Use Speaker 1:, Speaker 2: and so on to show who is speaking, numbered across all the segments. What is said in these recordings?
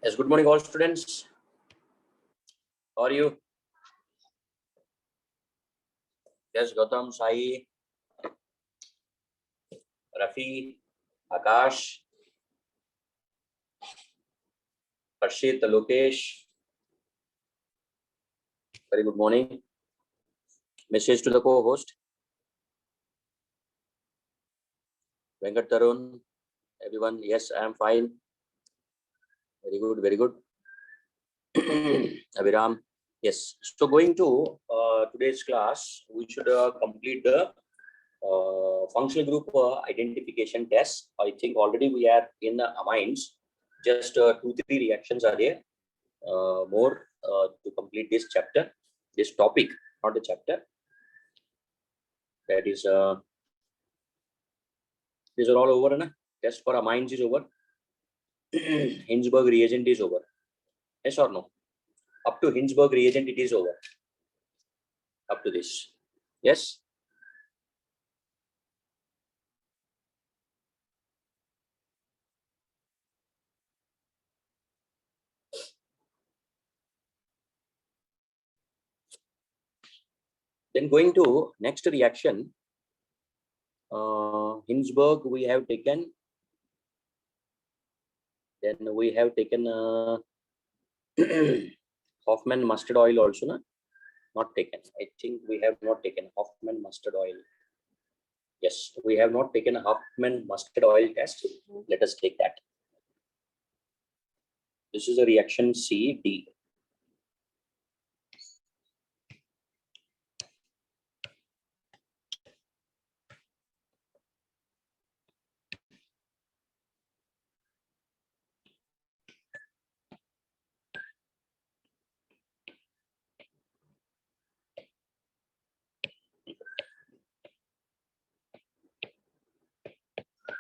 Speaker 1: Yes, good morning all students. How are you? Yes, Gautam, Sai, Rafi, Akash, Harshit, Lokesh. Very good morning. Message to the co-host. Venkat Tarun, everyone. Yes, I am fine. Very good, very good. Abhiram. Yes. So going to today's class, we should complete the functional group identification test. I think already we are in amines. Just 2-3 reactions are there. More to complete this chapter, this topic, not the chapter. That is, these are all over, na? Test for amines is over. Hinzberg reagent is over. Yes or no? Up to Hinzberg reagent, it is over. Up to this. Yes? Then going to next reaction, Hinzberg we have taken. Then we have taken Hoffman mustard oil also, na? Not taken. I think we have not taken Hoffman mustard oil. Yes, we have not taken a Hoffman mustard oil test. Let us take that. This is a reaction C, D.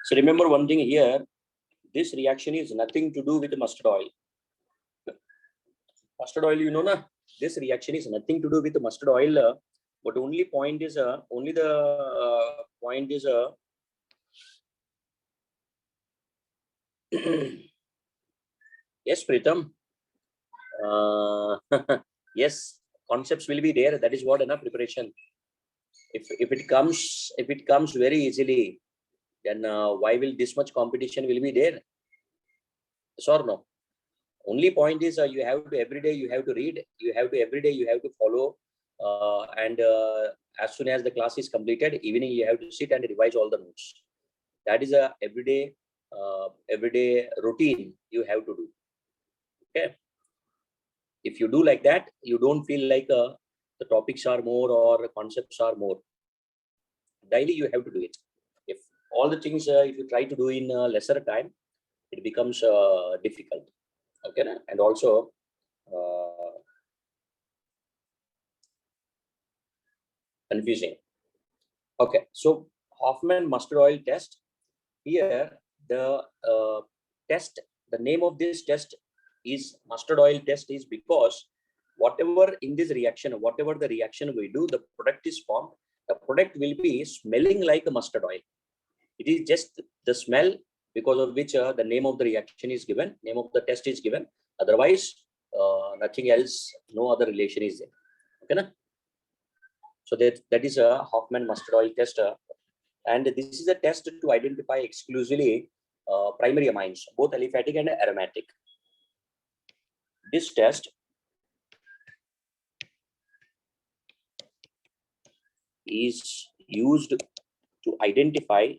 Speaker 1: So remember one thing here, this reaction is nothing to do with mustard oil. Mustard oil, you know, na? This reaction is nothing to do with mustard oil. But only point is, only the point is, yes, Pritam. Yes, concepts will be there. That is what enough preparation. If it comes very easily, then why will this much competition will be there? Yes or no? Only point is you have to every day you have to read, you have to every day you have to follow, and as soon as the class is completed, evening you have to sit and revise all the notes. That is a everyday routine you have to do. Okay. If you do like that, you don't feel like the topics are more or concepts are more. Daily you have to do it. If all the things if you try to do in lesser time, it becomes difficult. Okay, and also confusing. Okay, so Hoffman mustard oil test. Here the test, the name of this test is mustard oil test is because whatever in this reaction, whatever the reaction we do, the product is formed. The product will be smelling like a mustard oil. It is just the smell because of which the name of the reaction is given, name of the test is given. Otherwise, nothing else, no other relation is there. Okay, na? So that is a Hoffman mustard oil test, and this is a test to identify exclusively primary amines, both aliphatic and aromatic. This test is used to identify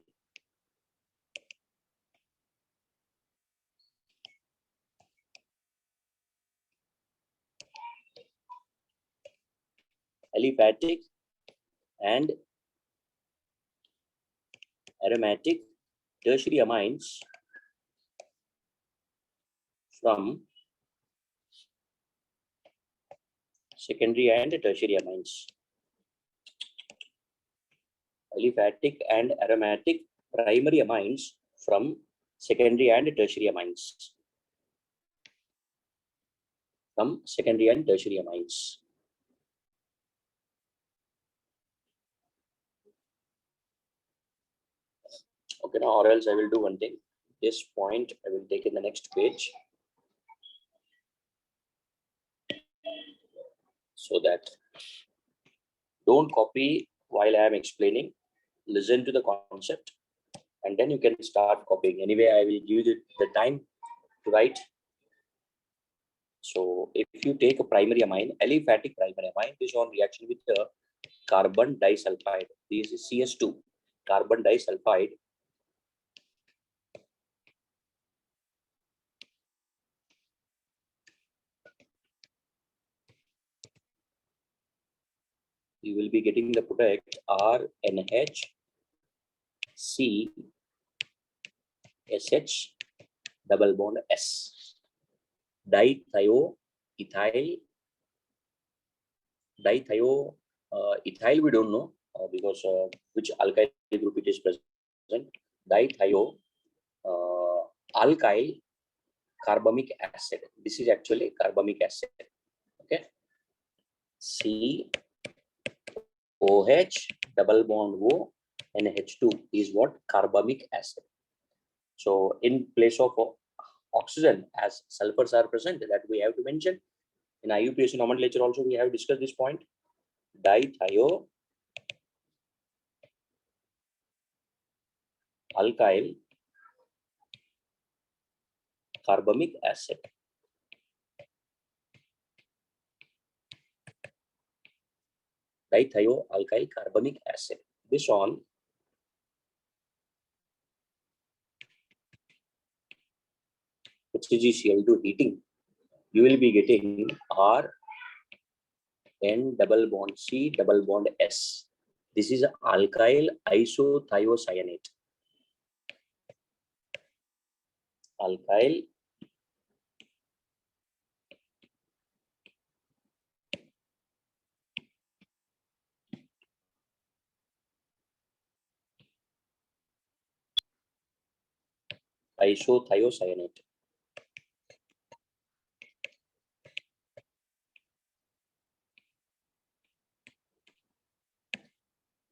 Speaker 1: aliphatic and aromatic tertiary amines from secondary and tertiary amines. Aliphatic and aromatic primary amines from secondary and tertiary amines. From secondary and tertiary amines. Okay, now or else I will do one thing. This point I will take in the next page, so that don't copy while I am explaining. Listen to the concept and then you can start copying. Anyway, I will give you the time to write. So if you take a primary amine, aliphatic primary amine, this is on reaction with the carbon disulfide. This is CS2, carbon disulfide. You will be getting the product RNH C SH double bond S. Dithioethyl. Ethyl we don't know because which alkyl group it is present. Dithio alkyl carbamic acid. This is actually carbamic acid. Okay. COH double bond O and H2 is what? Carbamic acid. So in place of oxygen, as sulfurs are present, that we have to mention. In IUPAC nomenclature also we have discussed this point. Dithio alkyl carbamic acid. Dithio alkyl carbamic acid. This on HgCl2 heating, you will be getting R N double bond C double bond S. This is alkyl isothiocyanate. Alkyl isothiocyanate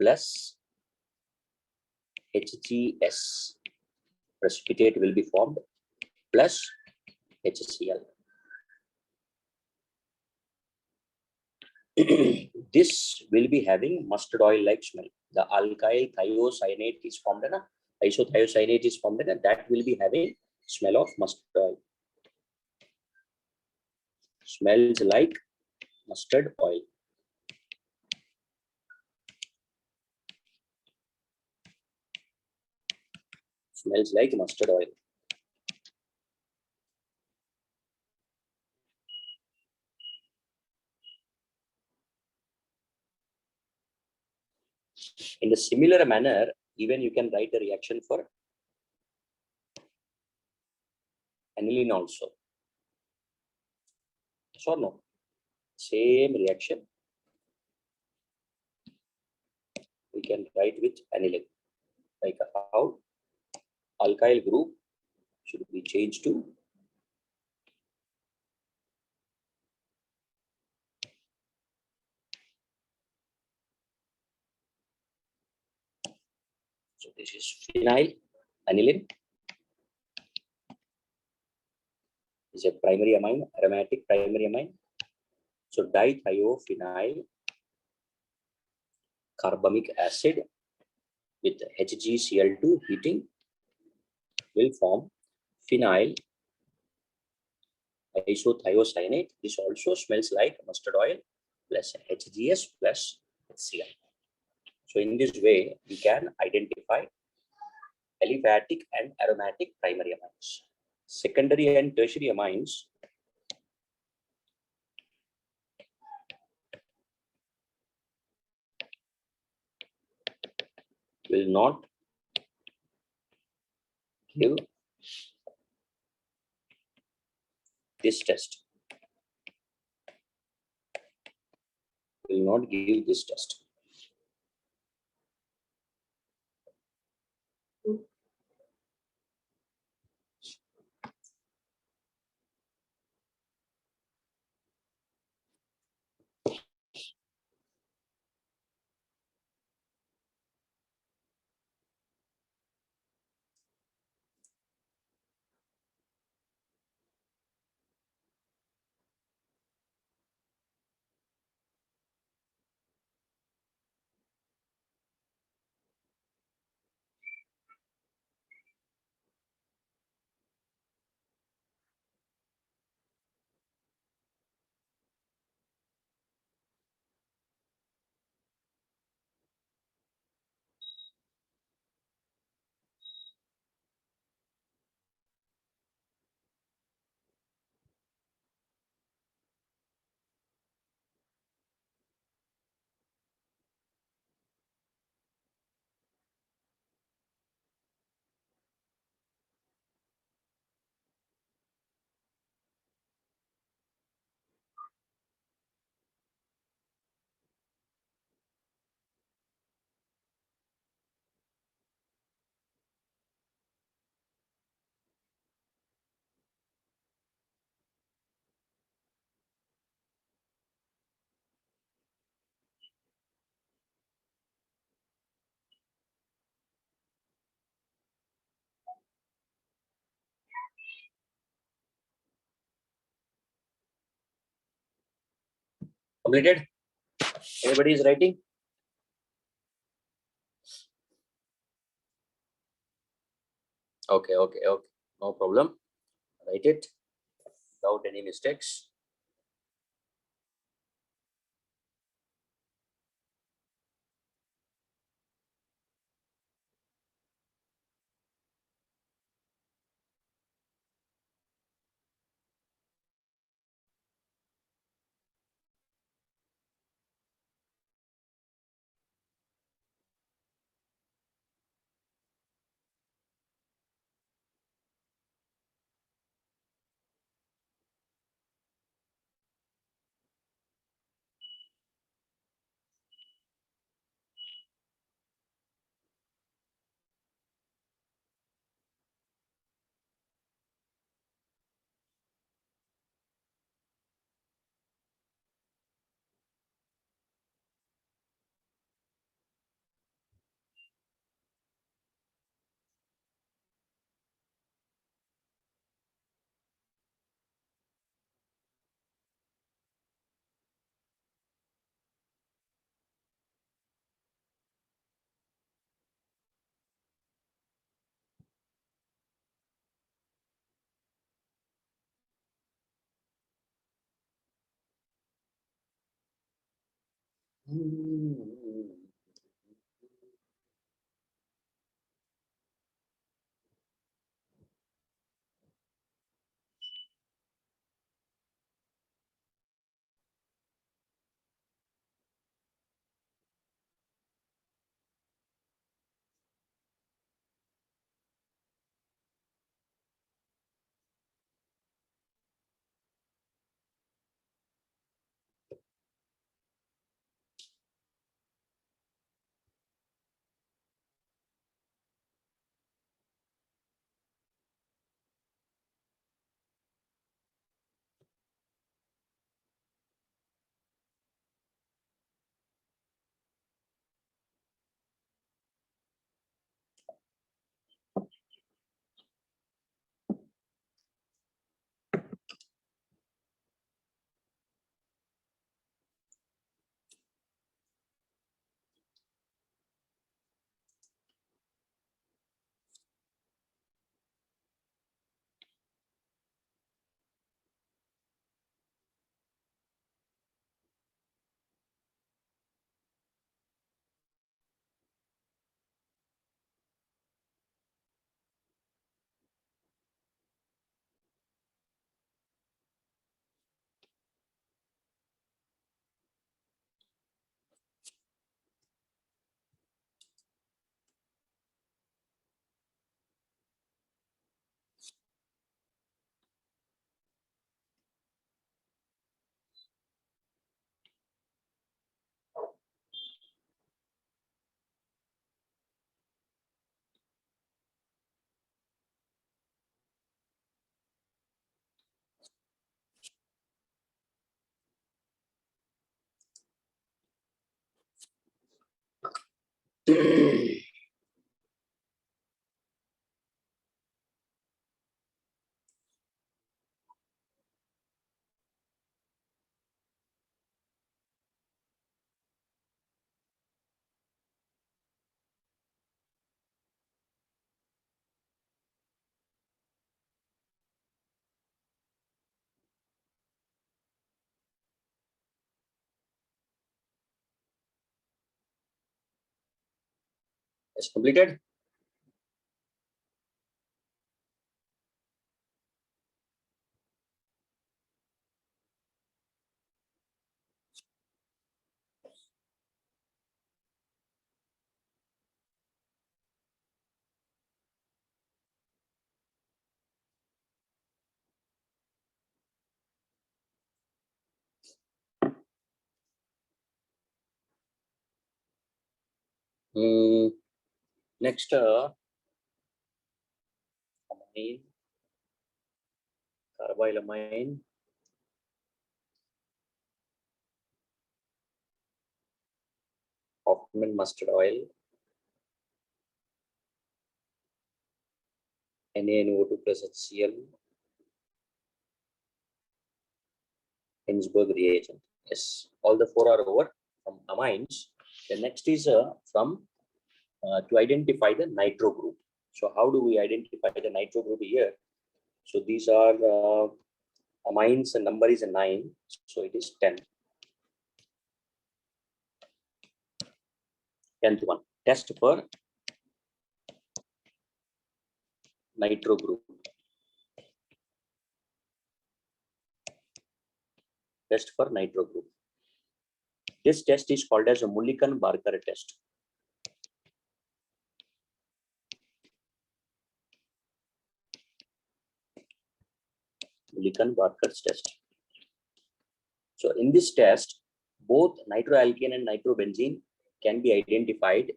Speaker 1: plus HGS. Precipitate will be formed plus HCl. This will be having mustard oil like smell. The alkyl thiocyanate is formed and isothiocyanate is formed and that will be having smell of mustard oil. Smells like mustard oil. Smells like mustard oil. In a similar manner, even you can write a reaction for aniline also. Yes or no? Same reaction we can write with aniline. Like how alkyl group should be changed to so this is phenyl aniline is a primary amine, aromatic primary amine. So dithiophenyl carbamic acid with HgCl2 heating will form phenyl isothiocyanate. This also smells like mustard oil plus HGS plus HCl. So in this way, we can identify aliphatic and aromatic primary amines. Secondary and tertiary amines will not give this test. Will not give this test. Completed? Anybody is writing? Okay. No problem. Write it without any mistakes. It's completed. Next, amine, carbylamine, Hoffman mustard oil, NaNO2 plus HCl, Hinsberg reagent. Yes, all the four are over from amines. The next is from to identify the nitro group. So how do we identify the nitro group here? So these are amines, and number is a 9, so it is 10. 10th one, test for nitro group. Test for nitro group. This test is called as a Mulliken-Barker test. Mulliken-Barker's test. So in this test, both nitroalkane and nitrobenzene can be identified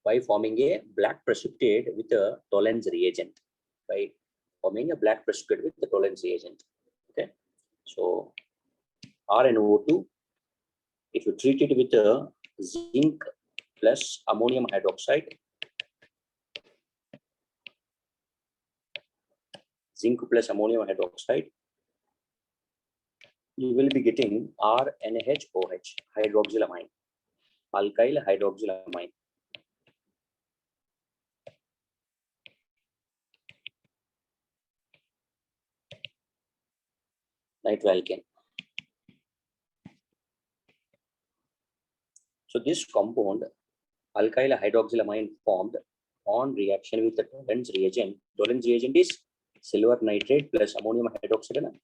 Speaker 1: by forming a black precipitate with a Tollens reagent. By forming a black precipitate with the Tollens reagent. Okay. So RnO2, if you treat it with a zinc plus ammonium hydroxide, you will be getting RNHOH, hydroxylamine, alkyl hydroxylamine. Nitroalkane. So this compound, alkyl hydroxylamine, formed on reaction with the Tollens reagent. Tollens reagent is silver nitrate plus ammonium hydroxide.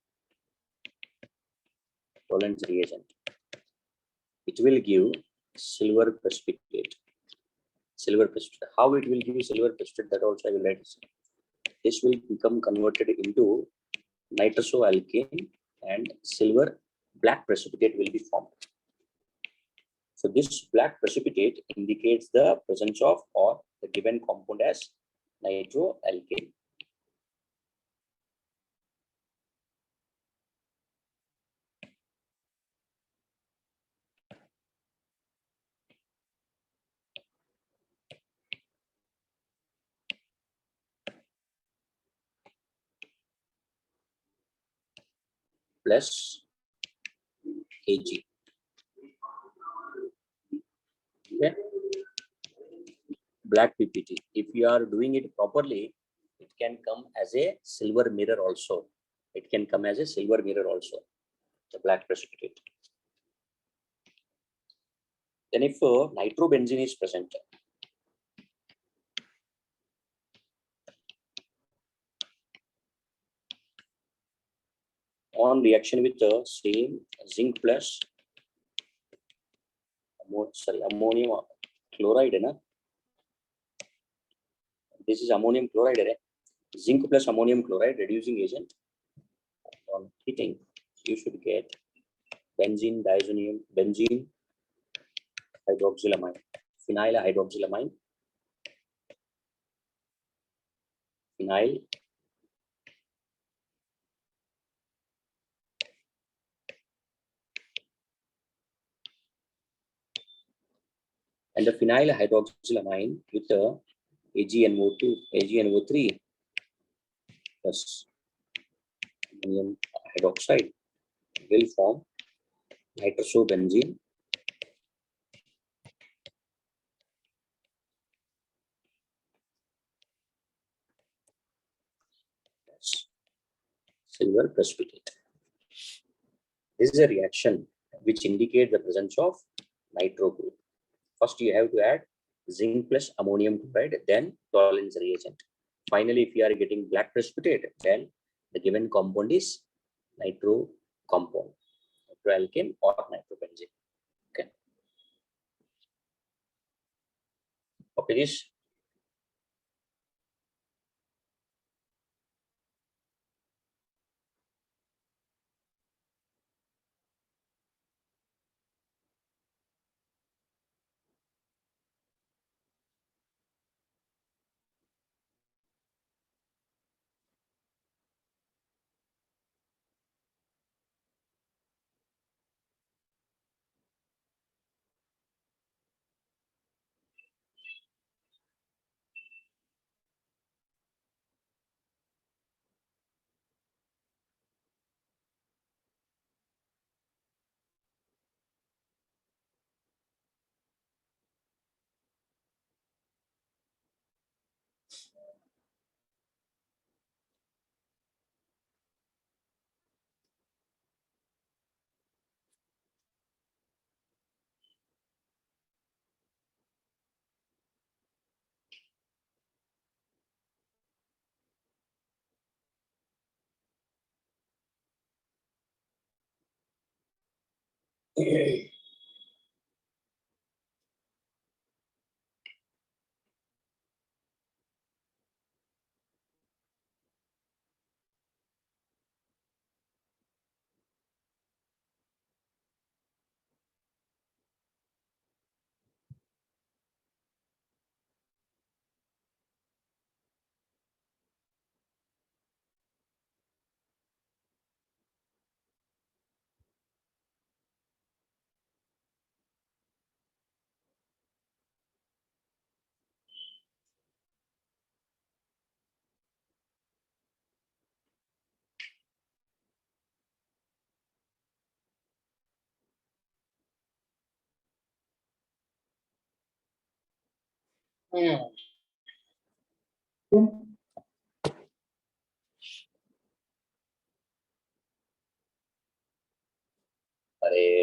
Speaker 1: Tollens reagent. It will give silver precipitate. Silver precipitate. How it will give silver precipitate, that also I will write. This will become converted into nitrosoalkane and silver black precipitate will be formed. So this black precipitate indicates the presence of or the given compound as nitroalkane. Plus Ag. Okay. Black PPT. If you are doing it properly, it can come as a silver mirror also. It can come as a silver mirror also, the black precipitate. Then if nitrobenzene is present, on reaction with the same zinc plus ammonium chloride, na? This is ammonium chloride, right? Zinc plus ammonium chloride reducing agent. On heating, you should get benzene, diazonium, benzene, hydroxylamine, phenyl hydroxylamine, phenyl, and the phenyl hydroxylamine with the AgNO2, AgNO3 plus ammonium hydroxide will form nitrosobenzene plus silver precipitate. This is a reaction which indicates the presence of nitro group. First, you have to add zinc plus ammonium chloride, then Tollens reagent. Finally, if you are getting black precipitate, then the given compound is nitro compound, nitroalkane or nitrobenzene. Okay. Copy this.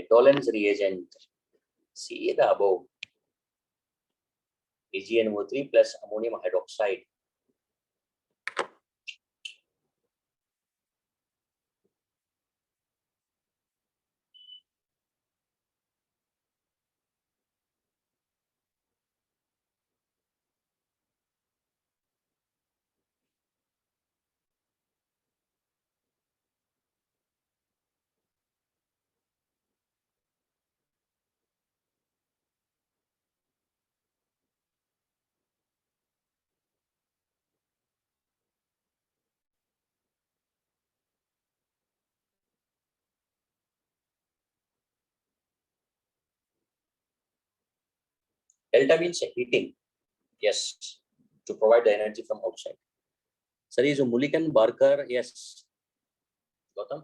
Speaker 1: Tollens reagent, see the above, AgNO3 plus ammonium hydroxide. Delta means heating, yes, to provide the energy from outside. Sir, is Mulliken Barker? Yes. Gautam?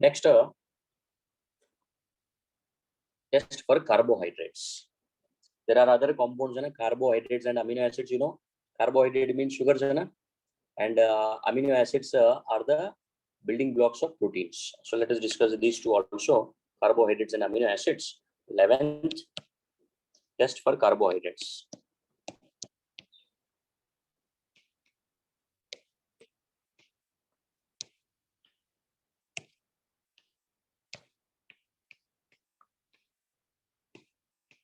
Speaker 1: Next, test for carbohydrates. There are other compounds, carbohydrates and amino acids. You know, carbohydrate means sugars, and amino acids are the building blocks of proteins. So let us discuss these two also, carbohydrates and amino acids. 11th, test for carbohydrates.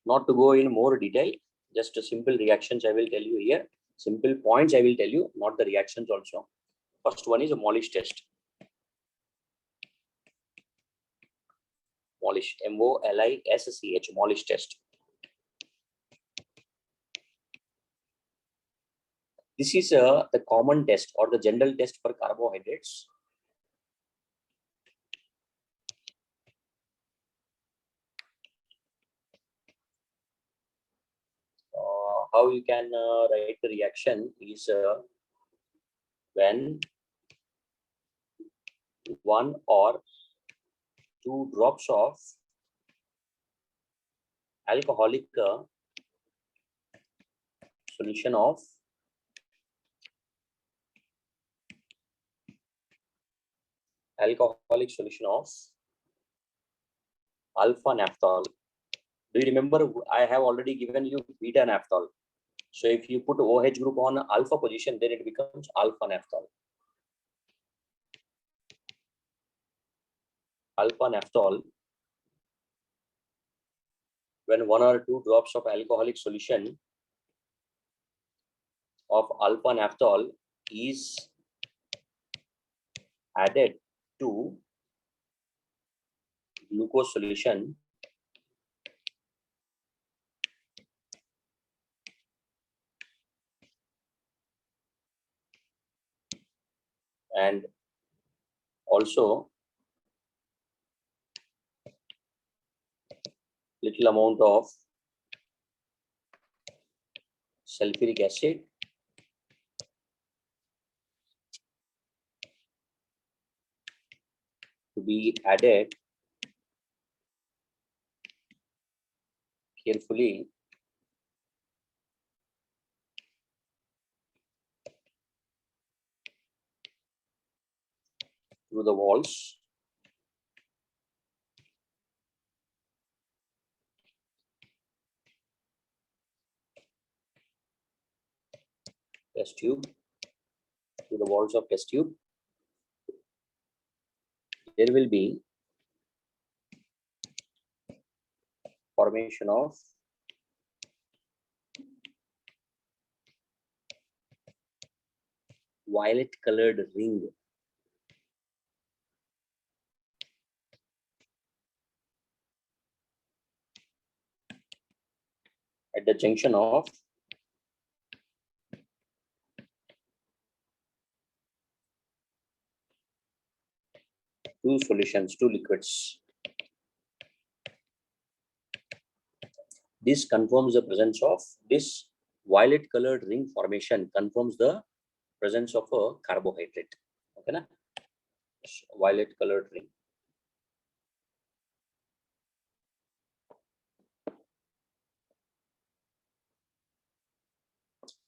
Speaker 1: Not to go in more detail, just a simple reactions I will tell you here. Simple points I will tell you, not the reactions also. First one is a Molish test. Molish, M-O-L-I-S-C-H, Molish test. This is the common test or the general test for carbohydrates. How you can write the reaction is when 1 or 2 drops of alcoholic solution of alpha naphthol. Do you remember I have already given you beta naphthol? So if you put OH group on alpha position, then it becomes alpha naphthol. Alpha naphthol, when 1 or 2 drops of alcoholic solution of alpha naphthol is added to glucose solution, and also little amount of sulfuric acid to be added carefully through the walls. Test tube, through the walls of test tube, there will be formation of violet colored ring. At the junction of two solutions, two liquids. This confirms the presence of this violet colored ring formation, confirms the presence of a carbohydrate. Okay, na? Violet colored ring.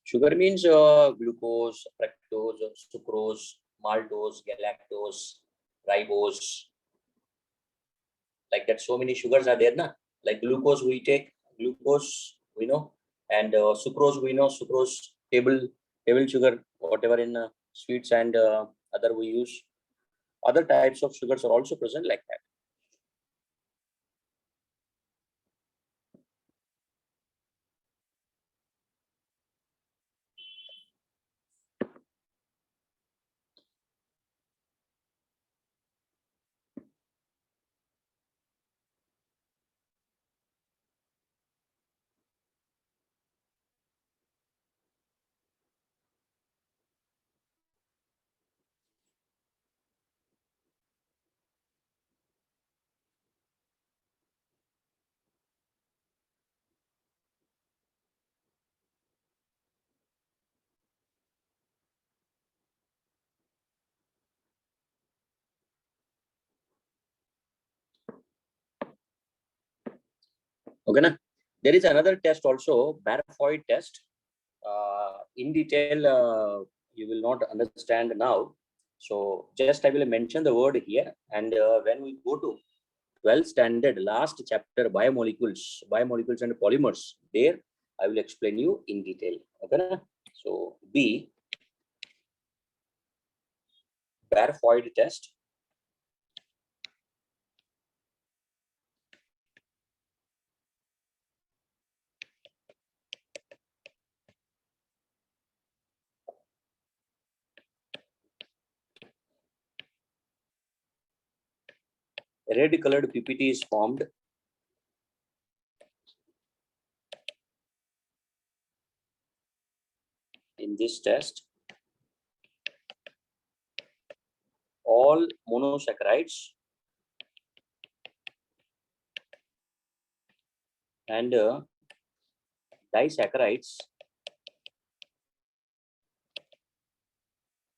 Speaker 1: Sugar means glucose, fructose, sucrose, maltose, galactose, ribose. Like that, so many sugars are there, na? Like glucose, we take glucose, we know, and sucrose, we know, sucrose, table sugar, whatever in sweets and other we use. Other types of sugars are also present like that. Okay, na? There is another test also, Barfoed test. In detail, you will not understand now. So just I will mention the word here, and when we go to 12th standard, last chapter, biomolecules and polymers, there I will explain you in detail. Okay, na? So B, Barfoed test. Red colored PPT is formed. In this test, all monosaccharides and disaccharides,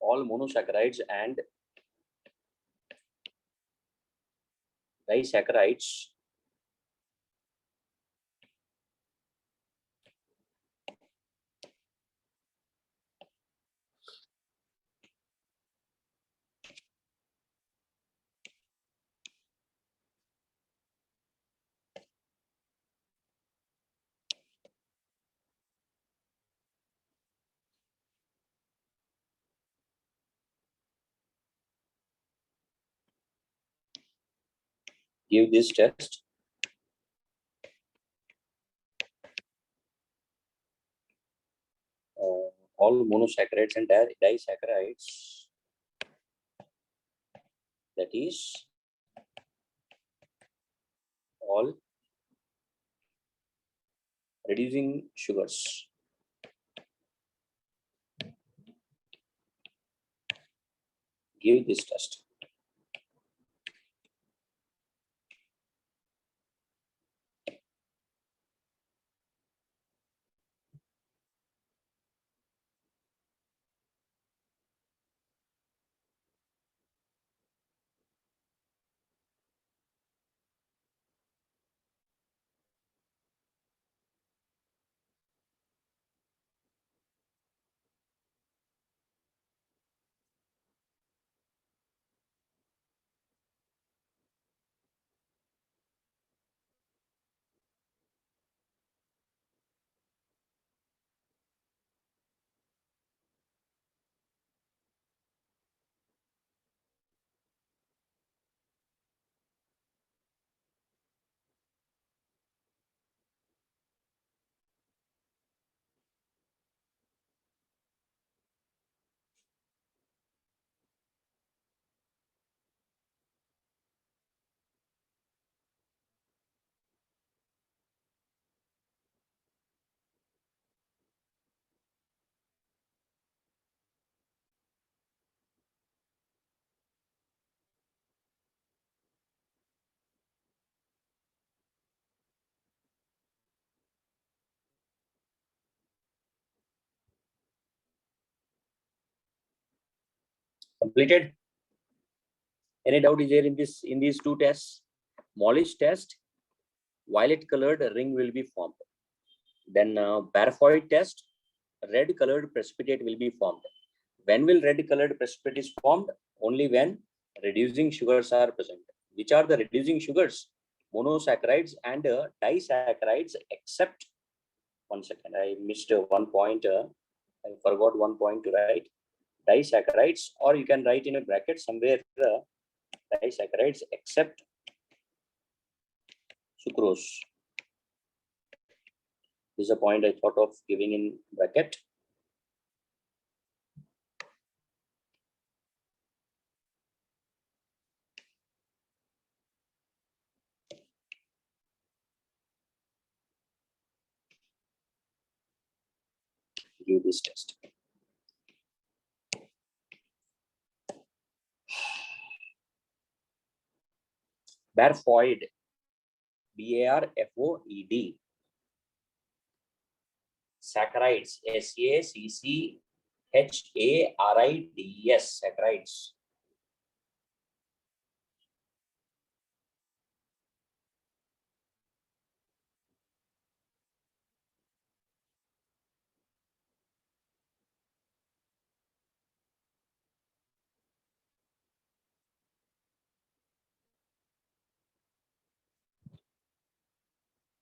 Speaker 1: all monosaccharides and disaccharides give this test. All monosaccharides and disaccharides, that is all reducing sugars. Give this test. Completed? Any doubt is there in these two tests? Mollish test, violet colored ring will be formed. Then Barfoed test, red colored precipitate will be formed. When will red colored precipitate is formed? Only when reducing sugars are present. Which are the reducing sugars? Monosaccharides and disaccharides, except, one second, I missed one point. I forgot one point to write. Disaccharides, or you can write in a bracket somewhere disaccharides except sucrose. This is a point I thought of giving in bracket. Give this test. Barfoed, BARFOED. Saccharides, SACCHARIDES, saccharides.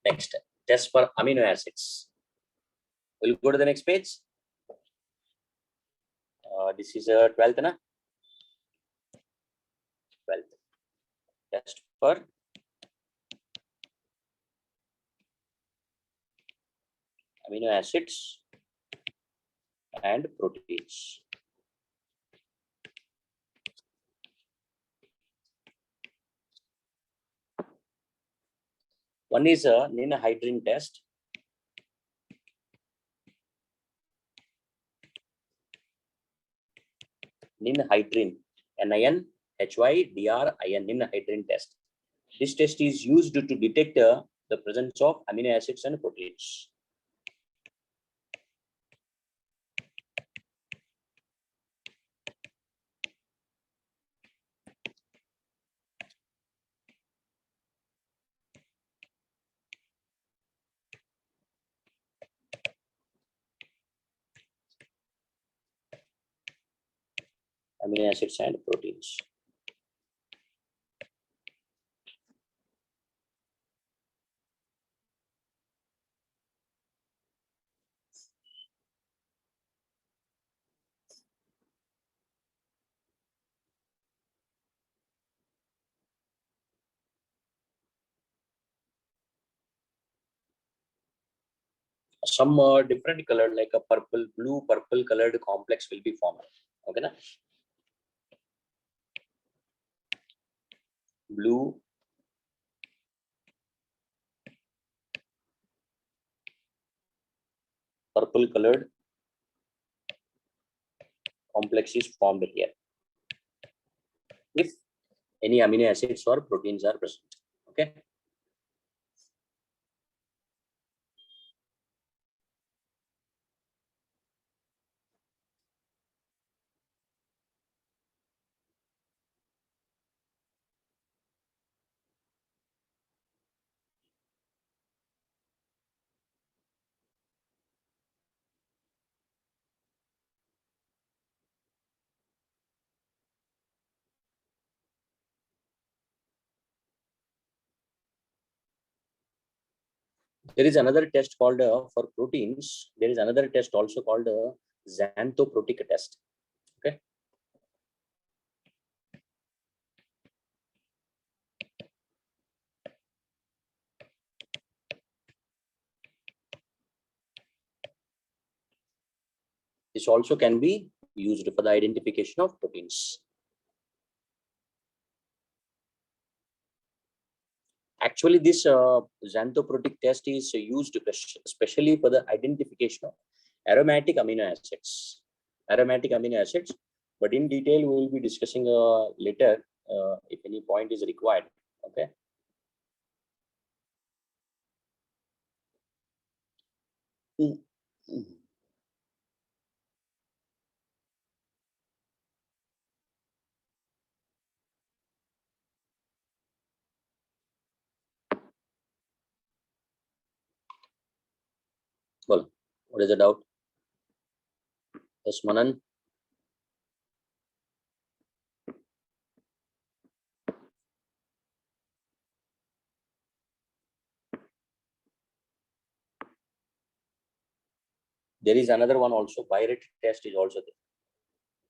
Speaker 1: Next, test for amino acids. We'll go to the next page. This is a 12th, na? 12th. Test for amino acids and proteins. One is a ninhydrin test. Ninhydrin, NINHYDRIN, ninhydrin test. This test is used to detect the presence of amino acids and proteins. Amino acids and proteins. Some different color, like a purple, blue, purple colored complex will be formed. Okay, na? Blue, purple colored complex is formed here if any amino acids or proteins are present. Okay. There is another test called for proteins. There is another test also called xanthoprotic test. Okay. This also can be used for the identification of proteins. Actually, this xanthoprotic test is used especially for the identification of aromatic amino acids. Aromatic amino acids, but in detail we will be discussing later if any point is required. Okay. Well, what is the doubt? Yes, Manan. There is another one also. Biret test is also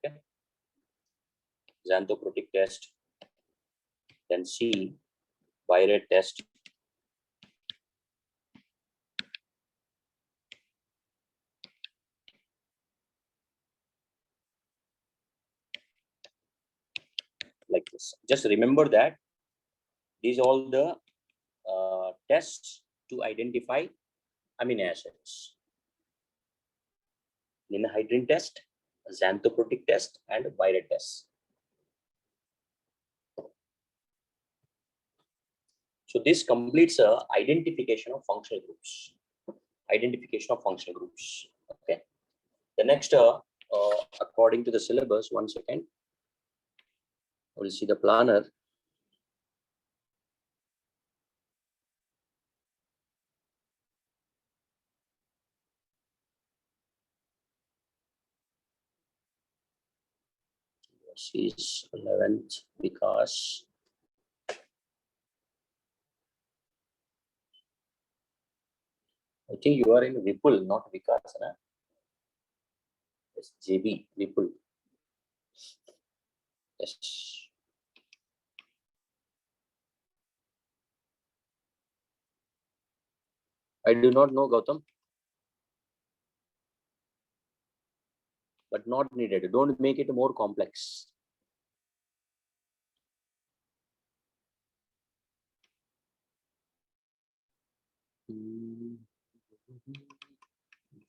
Speaker 1: there. Okay. Xanthoprotic test. Then C. Biret test. Like this. Just remember that these are all the tests to identify amino acids. Ninhydrin test, xanthoprotic test, and Biret test. So this completes identification of functional groups. Identification of functional groups. Okay. The next, according to the syllabus, 1 second, we'll see the planner. This is 11th because I think you are in Vipul, not Vikas. Na? Yes, JB, Vipul. Yes. I do not know, Gautam. But not needed. Don't make it more complex.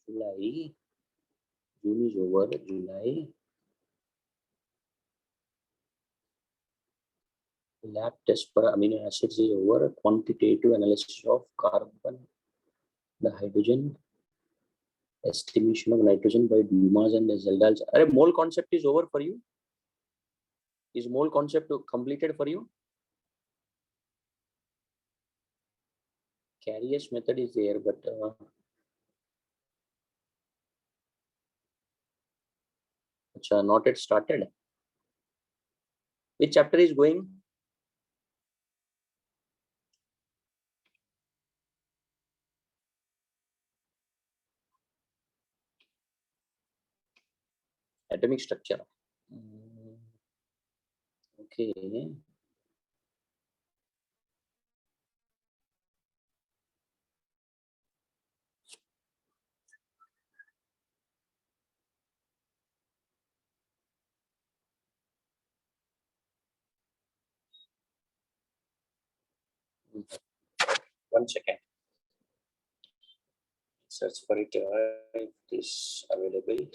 Speaker 1: July. June is over. July. Lab test for amino acids is over. Quantitative analysis of carbon, the hydrogen, estimation of nitrogen by Dumas and the Zeldals. Mole concept is over for you? Is mole concept completed for you? Carriers method is there, but not yet started. Which chapter is going? Atomic structure. Okay. One second. Search for it if it is available.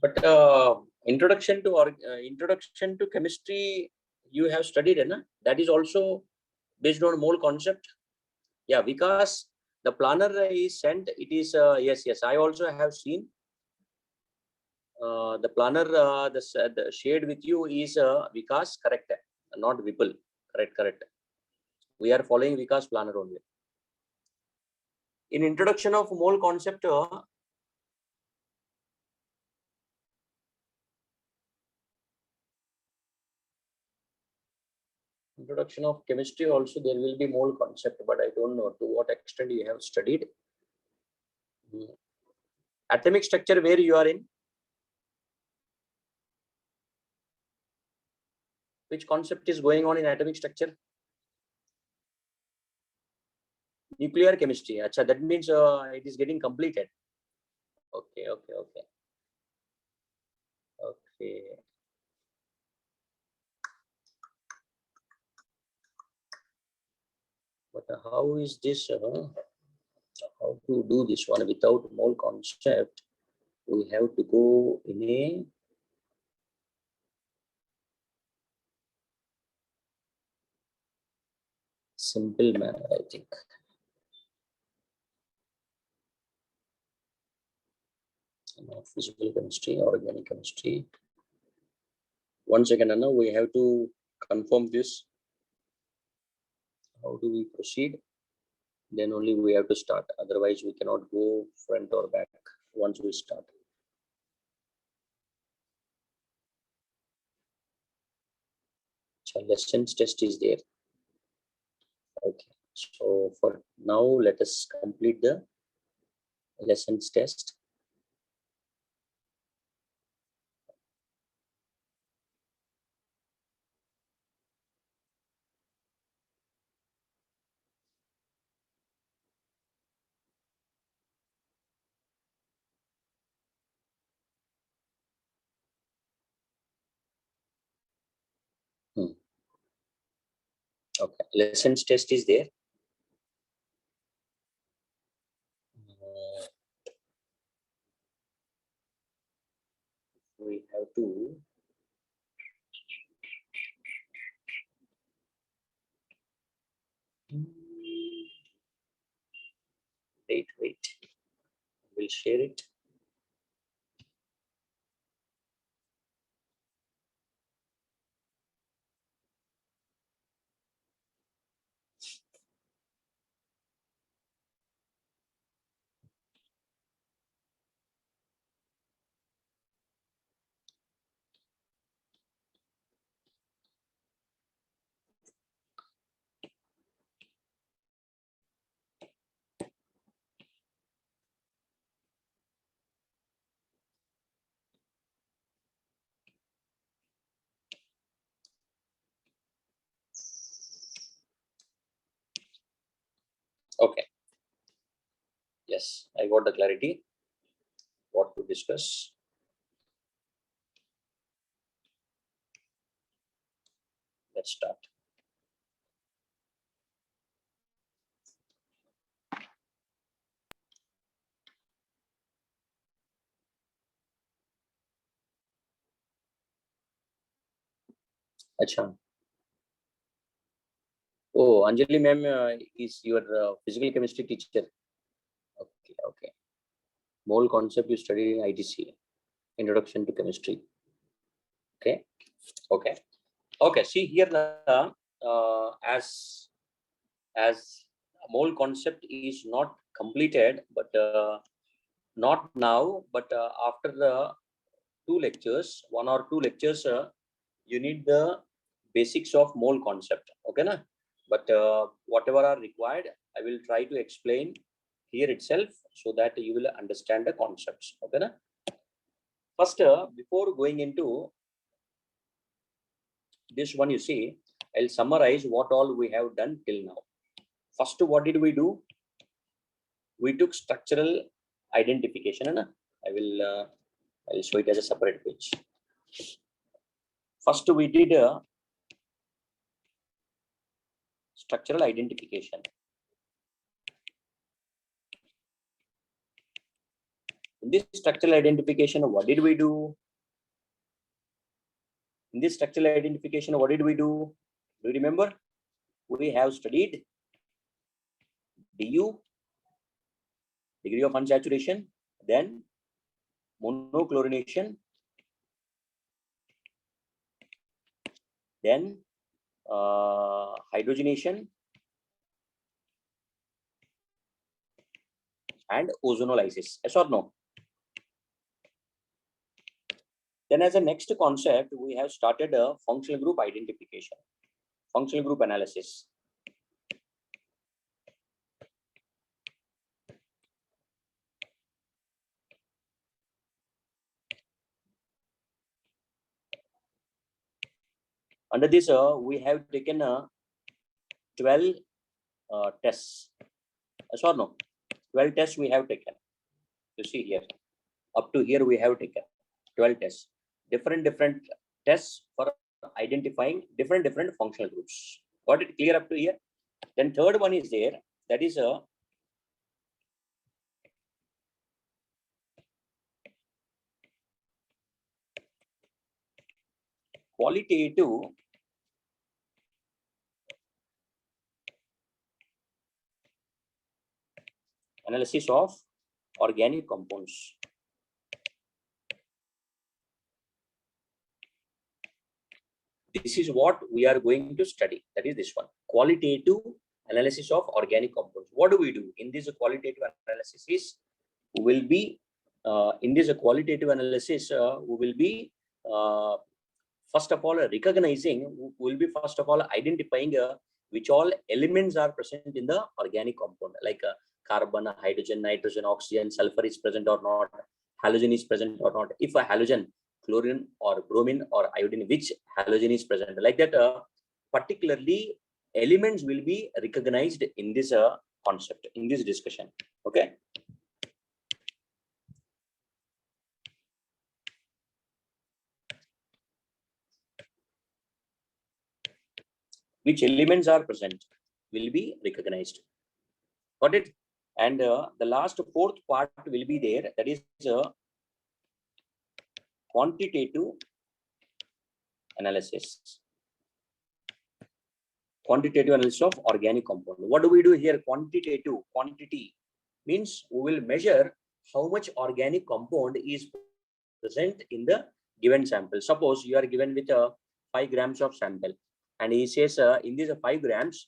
Speaker 1: But introduction to chemistry you have studied, na? That is also based on mole concept. Yeah, because the planner is sent. It is yes. I also have seen the planner. The shared with you is Vikas, correct? Not Vipul. Correct. We are following Vikas planner only. In introduction of mole concept. Introduction of chemistry also there will be mole concept, but I don't know to what extent you have studied. Atomic structure where you are in? Which concept is going on in atomic structure? Nuclear chemistry. Acha, that means it is getting completed. Okay. But how is this? How to do this one without mole concept? We have to go in a simple manner, I think. Physical chemistry, organic chemistry. One second, Anna, we have to confirm this. How do we proceed? Then only we have to start. Otherwise, we cannot go front or back once we start. So lessons test is there. Okay. So for now, let us complete the lessons test. Okay, lessons test is there. We have to wait. We'll share it. Okay. Yes, I got the clarity. What to discuss. Let's start. Acha. Oh, Anjali ma'am is your physical chemistry teacher. Okay. Mole concept you studied in ITC, Introduction to Chemistry. Okay. See here, as mole concept is not completed, but not now, but after the one or two lectures, you need the basics of mole concept. Okay, na? But whatever are required, I will try to explain here itself so that you will understand the concepts. Okay, na? First, before going into this one, you see, I'll summarize what all we have done till now. First, what did we do? We took structural identification. Na? I'll show it as a separate page. First, we did a structural identification. In this structural identification, what did we do? In this structural identification, what did we do? Do you remember? We have studied DU, degree of unsaturation, then monochlorination, then hydrogenation, and ozonolysis. Yes or no? Then as a next concept, we have started a functional group identification, functional group analysis. Under this, we have taken 12 tests. Yes or no? 12 tests we have taken. You see here, up to here we have taken 12 tests. Different tests for identifying different functional groups. Got it clear up to here? Then third one is there. That is a qualitative analysis of organic compounds. This is what we are going to study. That is this one, qualitative analysis of organic compounds. What do we do in this qualitative analysis? Is we will be in this qualitative analysis, we will be first of all recognizing, we will be first of all identifying which all elements are present in the organic compound, like carbon, hydrogen, nitrogen, oxygen, sulfur is present or not, halogen is present or not. If a halogen, chlorine or bromine or iodine, which halogen is present, like that, particularly elements will be recognized in this concept, in this discussion. Okay. Which elements are present will be recognized. Got it? And the last fourth part will be there. That is quantitative analysis. Quantitative analysis of organic compound. What do we do here? Quantitative. Quantity means we will measure how much organic compound is present in the given sample. Suppose you are given with 5 grams of sample, and he says in these 5 grams,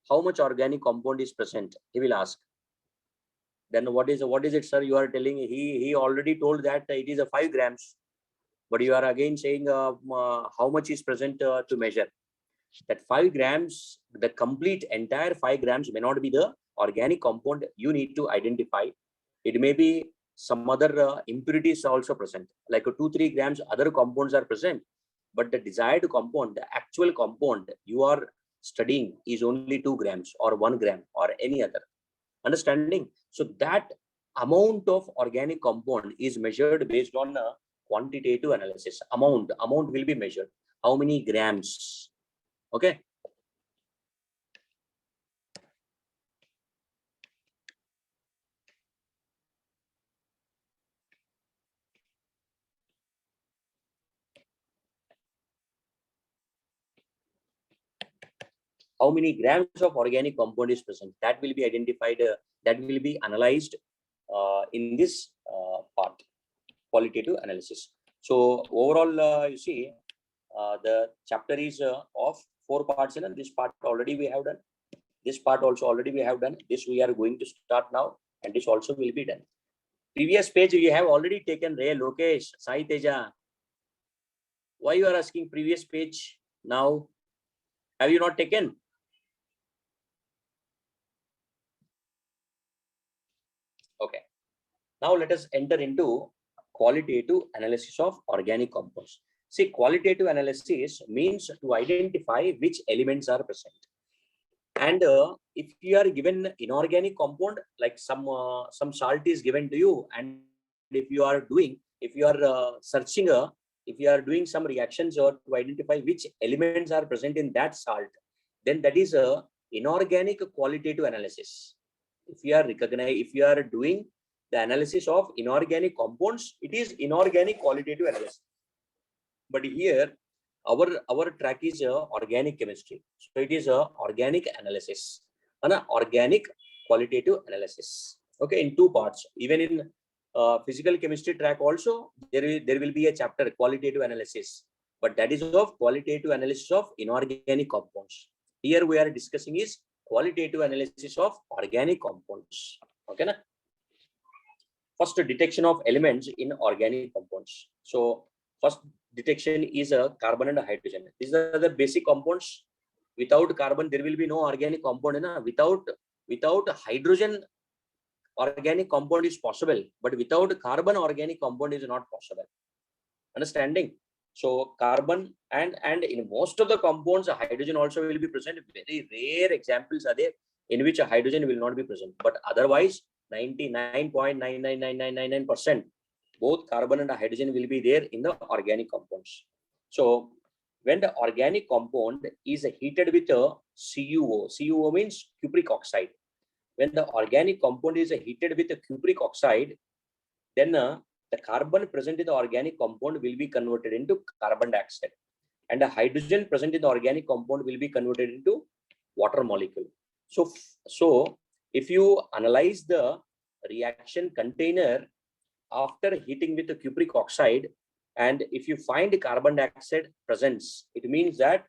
Speaker 1: how much organic compound is present? He will ask. Then what is it, sir? You are telling he already told that it is 5 grams, but you are again saying how much is present to measure. That 5 grams, the complete entire 5 grams may not be the organic compound you need to identify. It may be some other impurities also present, like 2-3 grams other compounds are present, but the desired compound, the actual compound you are studying is only 2 grams or 1 gram or any other. Understanding? So that amount of organic compound is measured based on a quantitative analysis. Amount will be measured. How many grams? Okay. How many grams of organic compound is present? That will be identified, that will be analyzed in this part, qualitative analysis. So overall, you see, the chapter is of 4 parts, and this part already we have done. This part also already we have done. This we are going to start now, and this also will be done. Previous page we have already taken. Ray, Lokesh, Sai Teja. Why you are asking previous page now? Have you not taken? Okay. Now let us enter into qualitative analysis of organic compounds. See, qualitative analysis means to identify which elements are present. And if you are given inorganic compound, like some salt is given to you, and if you are searching, if you are doing some reactions or to identify which elements are present in that salt, then that is a inorganic qualitative analysis. If you are doing the analysis of inorganic compounds, it is inorganic qualitative analysis. But here our track is organic chemistry, so it is a organic analysis, an organic qualitative analysis. Okay, in 2 parts. Even in physical chemistry track also there will be a chapter qualitative analysis, but that is of qualitative analysis of inorganic compounds. Here we are discussing is qualitative analysis of organic compounds. Okay, na? First, detection of elements in organic compounds. So first detection is a carbon and hydrogen. These are the basic compounds. Without carbon, there will be no organic compound. Without hydrogen, organic compound is possible, but without carbon, organic compound is not possible. Understanding? So carbon and in most of the compounds, hydrogen also will be present. Very rare examples are there in which a hydrogen will not be present. But otherwise, 99.99999% both carbon and hydrogen will be there in the organic compounds. So when the organic compound is heated with a CuO, CuO means cupric oxide. When the organic compound is heated with a cupric oxide, then the carbon present in the organic compound will be converted into carbon dioxide, and the hydrogen present in the organic compound will be converted into water molecule. So if you analyze the reaction container after heating with the cupric oxide, and if you find carbon dioxide presence, it means that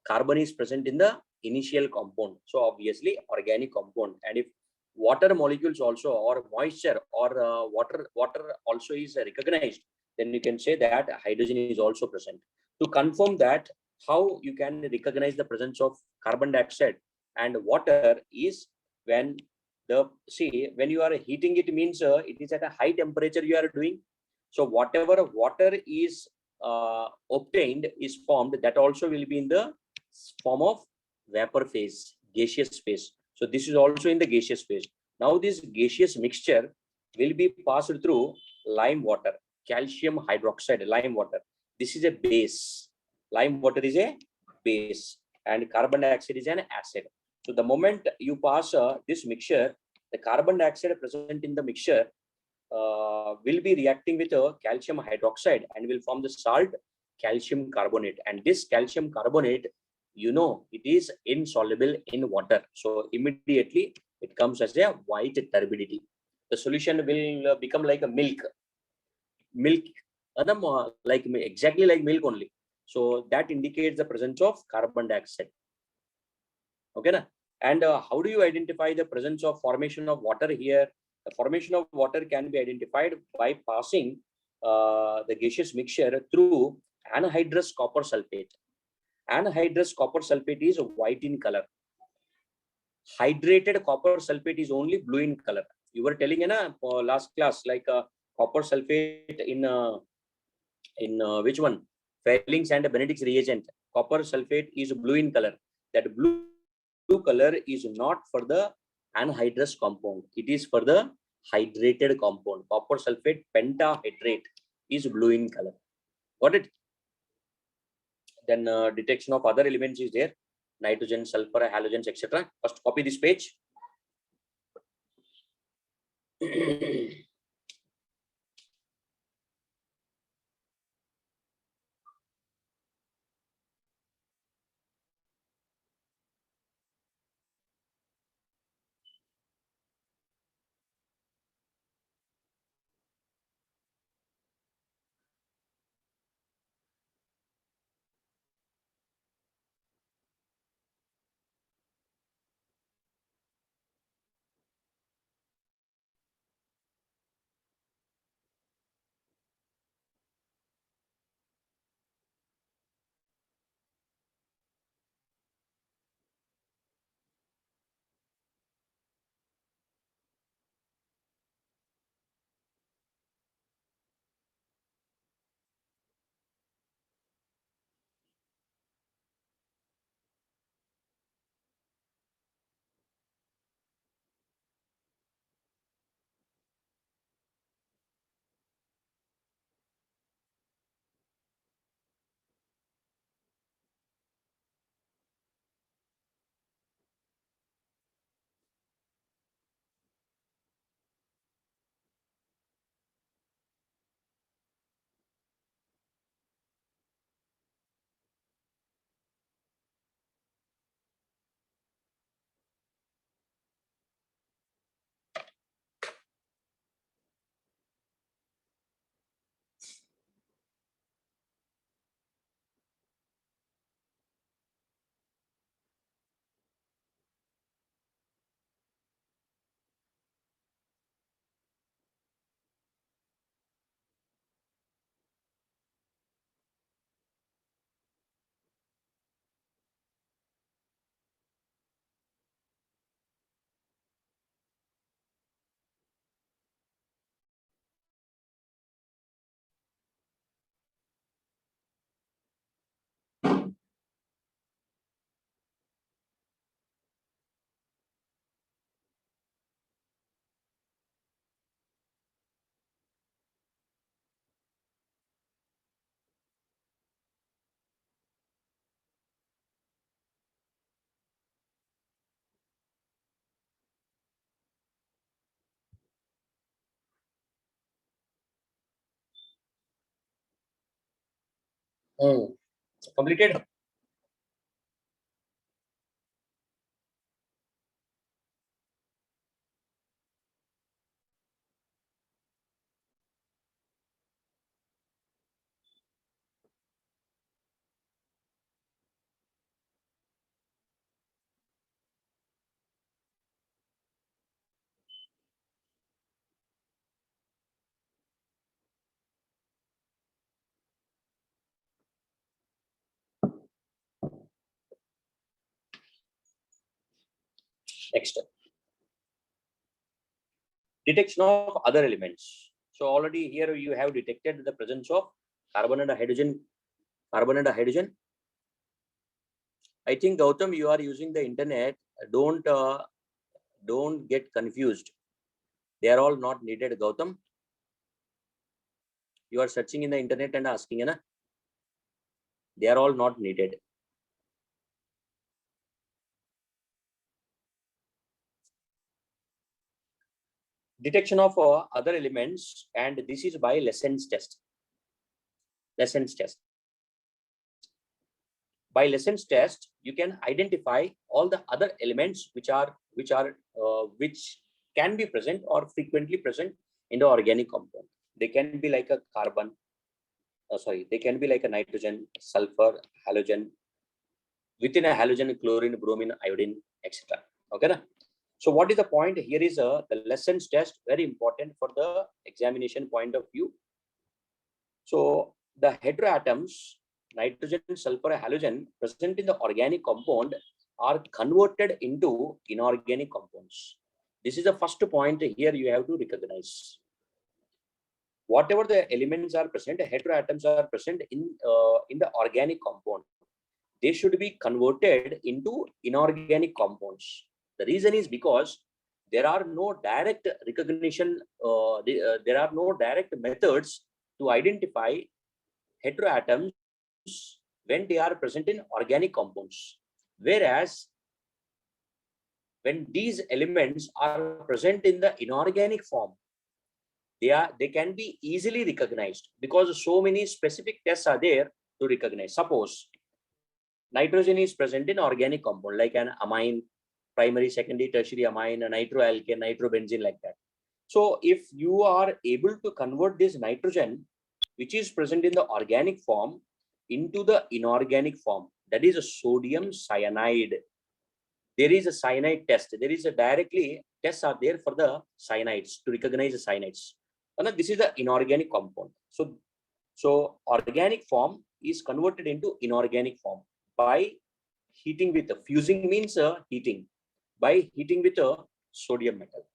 Speaker 1: carbon is present in the initial compound. So obviously organic compound. And if water molecules also, or moisture, or water also is recognized, then you can say that hydrogen is also present. To confirm that, how you can recognize the presence of carbon dioxide and water is when when you are heating, it means it is at a high temperature you are doing. So whatever water is obtained is formed, that also will be in the form of vapor phase, gaseous phase. So this is also in the gaseous phase. Now this gaseous mixture will be passed through lime water, calcium hydroxide, lime water. This is a base. Lime water is a base, and carbon dioxide is an acid. So the moment you pass this mixture, the carbon dioxide present in the mixture will be reacting with a calcium hydroxide and will form the salt calcium carbonate. And this calcium carbonate, it is insoluble in water. So immediately it comes as a white turbidity. The solution will become like a milk, like exactly like milk only. So that indicates the presence of carbon dioxide. Okay, na? And how do you identify the presence of formation of water here? The formation of water can be identified by passing the gaseous mixture through anhydrous copper sulfate. Anhydrous copper sulfate is white in color. Hydrated copper sulfate is only blue in color. You were telling in a last class, like copper sulfate in which one? Fehling's and Benedict's reagent. Copper sulfate is blue in color. That blue color is not for the anhydrous compound. It is for the hydrated compound. Copper sulfate pentahydrate is blue in color. Got it? Then detection of other elements is there. Nitrogen, sulfur, halogens, etc. First copy this page. Completed. Next, detection of other elements. So already here you have detected the presence of carbon and hydrogen. Carbon and hydrogen. I think Gautam, you are using the internet. Don't get confused. They are all not needed, Gautam. You are searching in the internet and asking, na? They are all not needed. Detection of other elements, and this is by Lessons test. Lessons test. By Lessons test, you can identify all the other elements which can be present or frequently present in the organic compound. They can be like a carbon. They can be like a nitrogen, sulfur, halogen. Within a halogen, chlorine, bromine, iodine, etc. Okay, na? So what is the point here is the Lessons test, very important for the examination point of view. So the heteroatoms, nitrogen, sulfur, halogen present in the organic compound are converted into inorganic compounds. This is the first point here you have to recognize. Whatever the elements are present, heteroatoms are present in the organic compound. They should be converted into inorganic compounds. The reason is because there are no direct recognition, there are no direct methods to identify heteroatoms when they are present in organic compounds. Whereas when these elements are present in the inorganic form, they can be easily recognized because so many specific tests are there to recognize. Suppose nitrogen is present in organic compound like an amine, primary, secondary, tertiary amine, a nitroalkane, nitrobenzene, like that. So if you are able to convert this nitrogen, which is present in the organic form, into the inorganic form, that is a sodium cyanide. There is a cyanide test. There is a directly tests are there for the cyanides to recognize the cyanides. And this is the inorganic compound. So organic form is converted into inorganic form by heating with fusing means heating, by heating with a sodium metal.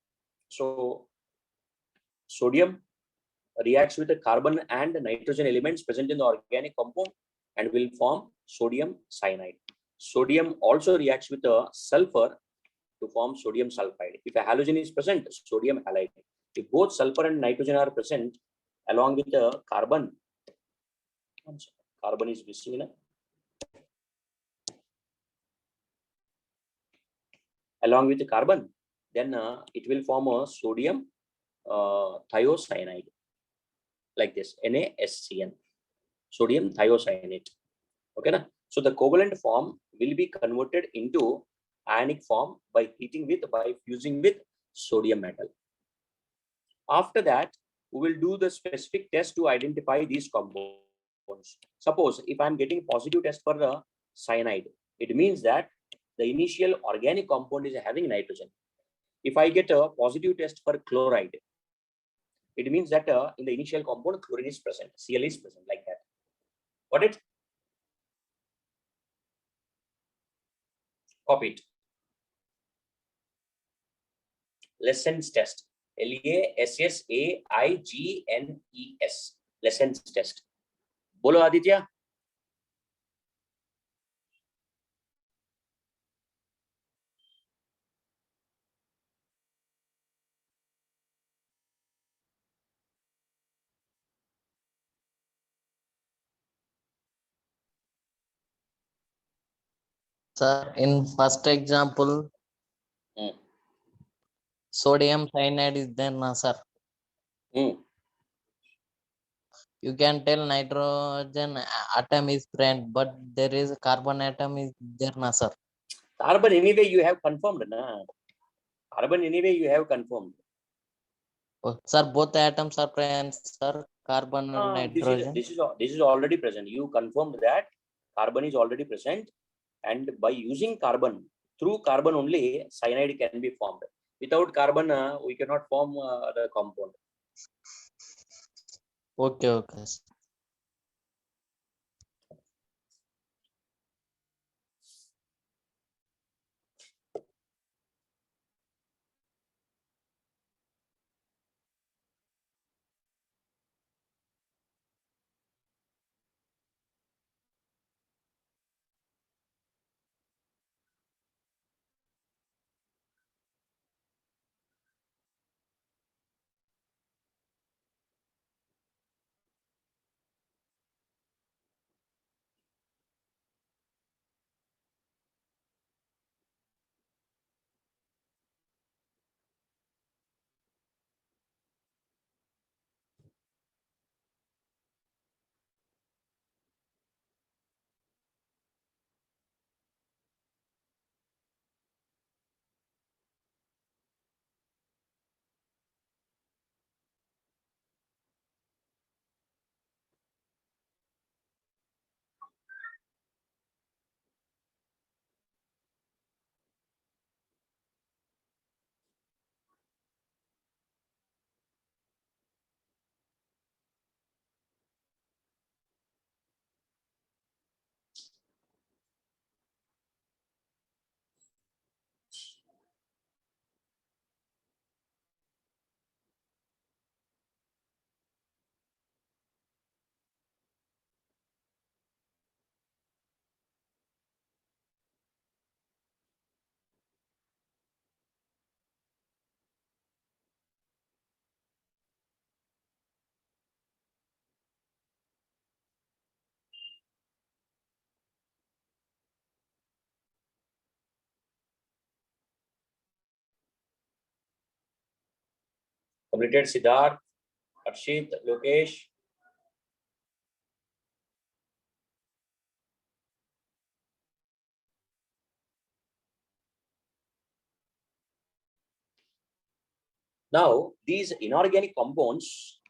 Speaker 1: So sodium reacts with the carbon and nitrogen elements present in the organic compound and will form sodium cyanide. Sodium also reacts with the sulfur to form sodium sulfide. If a halogen is present, sodium halide. If both sulfur and nitrogen are present along with the carbon is missing, along with the carbon, then it will form a sodium thiocyanide, like this, NaSCN, sodium thiocyanate. Okay, na? So the covalent form will be converted into ionic form by fusing with sodium metal. After that, we will do the specific test to identify these compounds. Suppose if I'm getting positive test for the cyanide, it means that the initial organic compound is having nitrogen. If I get a positive test for chloride, it means that in the initial compound, chlorine is present, Cl is present, like that. Got it? Copy it. Lessons test. LASSAIGNES. Lessons test. Bolo Aditya.
Speaker 2: Sir, in first example, sodium cyanide is there, na, sir? you can tell nitrogen atom is present, but there is carbon atom is there, na sir.
Speaker 1: Carbon anyway you have confirmed, na? Carbon anyway you have confirmed.
Speaker 2: Oh, sir, both atoms are present, sir. Carbon and nitrogen.
Speaker 1: This is already present. You confirmed that carbon is already present, and by using carbon, through carbon only cyanide can be formed. Without carbon, we cannot form the compound.
Speaker 2: Okay, okay.
Speaker 1: Completed Siddharth, Harshit, Lokesh. Now, these inorganic compounds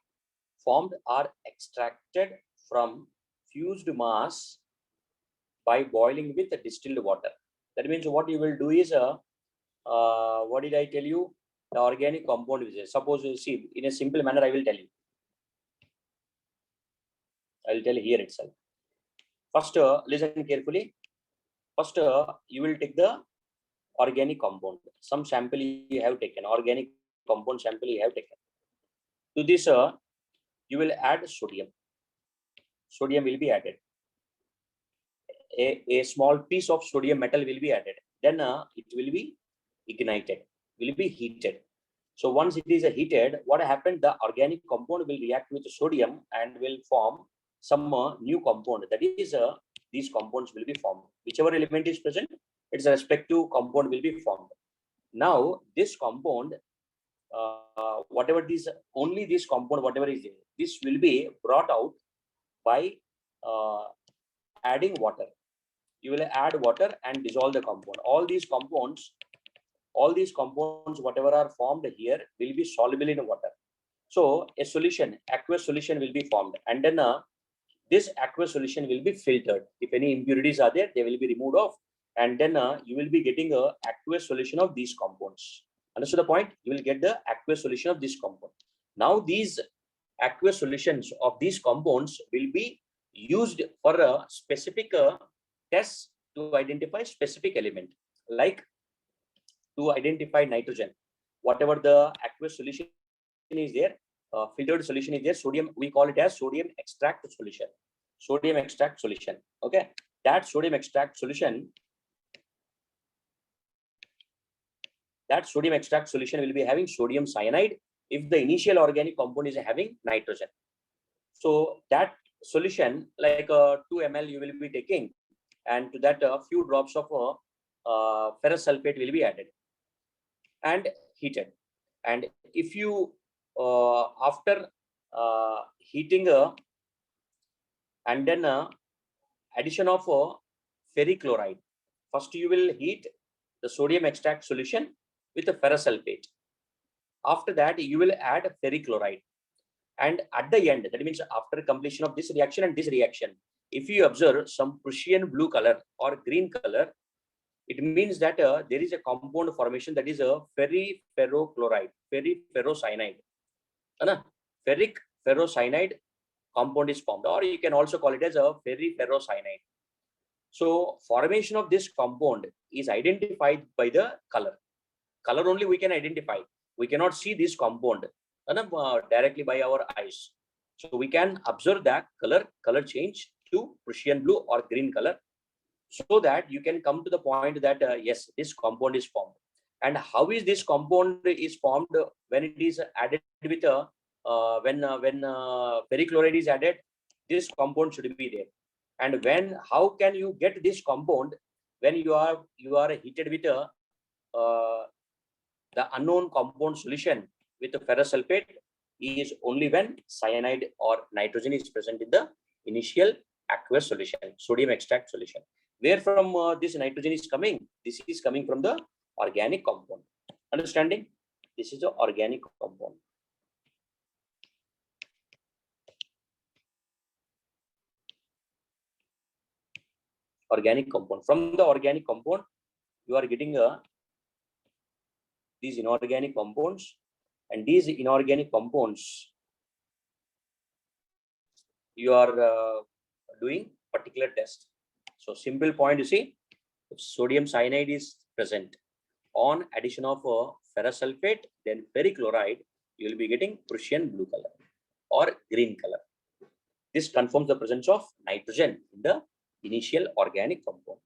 Speaker 1: formed are extracted from fused mass by boiling with distilled water. That means what you will do is, what did I tell you? The organic compound is, suppose you see, in a simple manner, I will tell you. I will tell here itself. First, listen carefully. First, you will take the organic compound. Some sample you have taken, organic compound sample you have taken. To this, you will add sodium. Sodium will be added. A small piece of sodium metal will be added. Then it will be ignited, will be heated. So once it is heated, what happened? The organic compound will react with sodium and will form some new compound. That is, these compounds will be formed. Whichever element is present, its respective compound will be formed. Now, this compound, whatever this, only this compound, whatever is there, this will be brought out by adding water. You will add water and dissolve the compound. All these compounds, whatever are formed here, will be soluble in water. So a solution, aqueous solution will be formed, and then this aqueous solution will be filtered. If any impurities are there, they will be removed off, and then you will be getting a aqueous solution of these compounds. Understood the point? You will get the aqueous solution of this compound. Now these aqueous solutions of these compounds will be used for a specific test to identify specific element, like to identify nitrogen. Whatever the aqueous solution is there, filtered solution is there, sodium, we call it as sodium extract solution. Sodium extract solution. Okay, that sodium extract solution, will be having sodium cyanide if the initial organic compound is having nitrogen. So that solution, like 2 ml, you will be taking, and to that a few drops of ferrous sulfate will be added and heated. And if you after heating and then addition of ferric chloride. First, you will heat the sodium extract solution with a ferrous sulfate. After that, you will add ferric chloride. And at the end, that means after completion of this reaction and this reaction, if you observe some Prussian blue color or green color, it means that there is a compound formation, that is a ferriferrochloride, ferriferrocyanide. Ferric ferrocyanide compound is formed, or you can also call it as a ferriferrocyanide. So formation of this compound is identified by the color. Color only we can identify. We cannot see this compound directly by our eyes. So we can observe that color change to Prussian blue or green color, so that you can come to the point that yes, this compound is formed. And how is this compound is formed? When it is added with when perchloride is added, this compound should be there. And how can you get this compound when you are heated with the unknown compound solution with the ferrous sulfate? Is only when cyanide or nitrogen is present in the initial aqueous solution, sodium extract solution. Where from this nitrogen is coming? This is coming from the organic compound. Understanding? This is the organic compound. Organic compound. From the organic compound, you are getting these inorganic compounds, and these inorganic compounds you are doing particular test. So simple point, you see, if sodium cyanide is present, on addition of ferrous sulfate, then perchloride, you will be getting Prussian blue color or green color. This confirms the presence of nitrogen in the initial organic compound.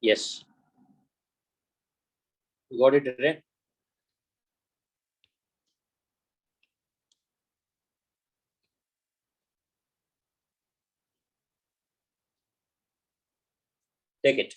Speaker 1: Yes. You got it, Ray? Take it.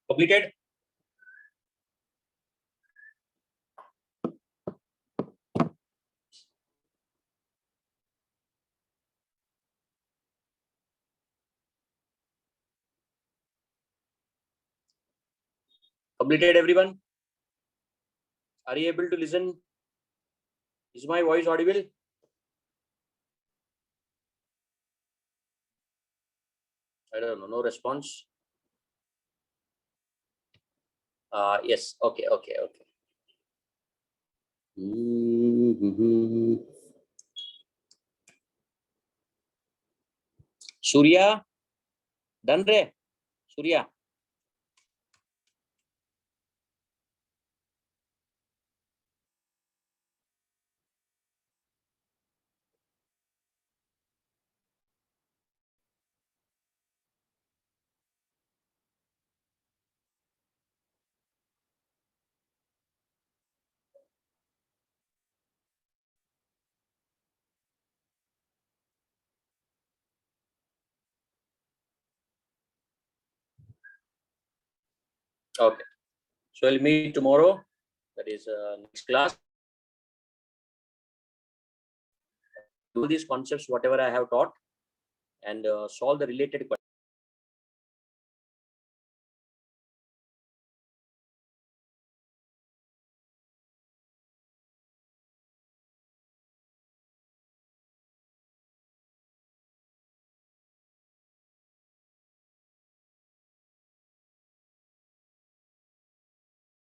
Speaker 1: Completed? Completed, everyone? Are you able to listen? Is my voice audible? I don't know. No response. Yes. Okay. Okay. Okay. Surya, done, Ray? Surya. Okay. So we'll meet tomorrow. That is next class. Do these concepts, whatever I have taught, and solve the related questions.